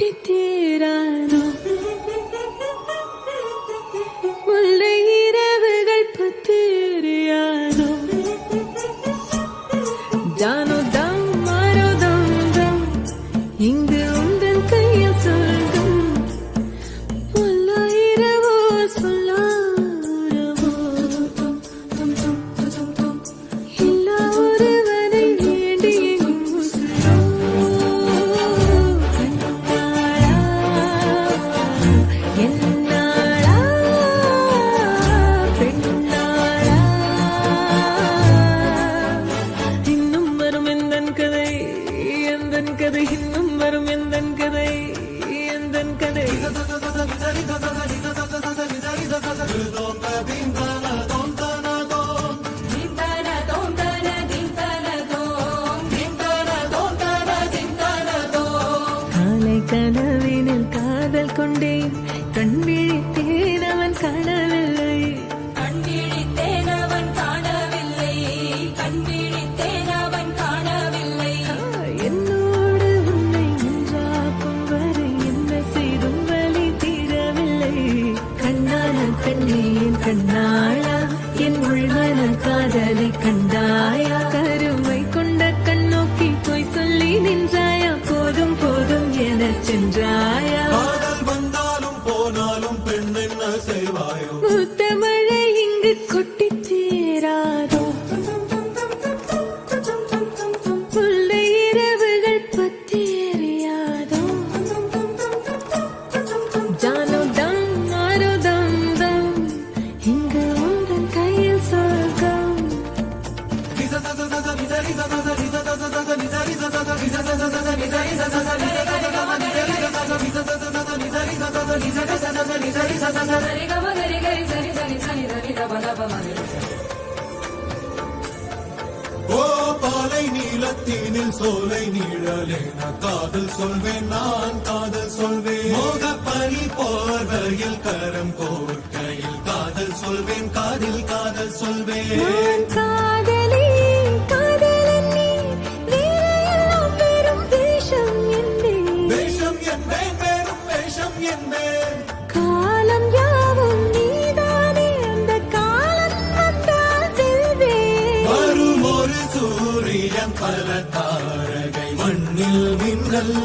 கொட்டி தீராதோ முல்லை இரவுகள் பத்து எரியாதோ ஜானோ தம் மாரோ தம் தம் இங்கு உந்தன் கையில் சொல்கும் முல்லை இரவோ சொல்லாரவோ எல்லா ஒருவரை வேண்டி எங்கும் என்னாளா பெண்ணாளா இன்னும் வரும் எந்தன் கதை எந்தன் கதை இன்னும் வரும் எந்தன் கதை எந்தன் கதை காலை கனவினில் காதல் கொண்டேன் கண் விழித்தேன் அவன் காணவில்லை என்னோடு உன்னை ஒன்றாக்கும் வரை என்ன செய்தும் வலி தீரவில்லை கண்ணான பெண்ணே என் கண்ணாளா என் உள்மன காதலை கண்டாயா கருமை கொண்ட கண்ணோக்கி போய் சொல்லி நின்றாயா போதும் போதும் என சென்றாயா காதல் வந்தாலும் போனாலும் பெண் என்ன செய்வாயோ மூத்த மழை இங்கு கொட்டி தீராதோ முல்லை இரவுகள் பத்தி எரியாதோ ஜானோ தம் மாரோ தம் தம் இங்கு உந்தன் கையில் சொர்க்கம் ஓ பாலை நீலத்தீனில் சோலை நீழலேன காதல் சொல்வேன் நான் காதல் சொல்வேன் மோக பனி போர்வையில் கரம் கோர்க்கையில் காதல் சொல்வேன் காதில் காதல் சொல்வேன் நான் காதலி காதலன் நீ வேறையெல்லாம் வெறும் வேஷம் என்பேன் வேஷம் என்பேன் வேறும் வேஷம் என்பேன் காலம் யாவும் நீதானே அந்த காலம் வந்தால் செல்வேன் வரும் ஒரு சூரியன் பல தாரகை மண்ணில் மின்னல்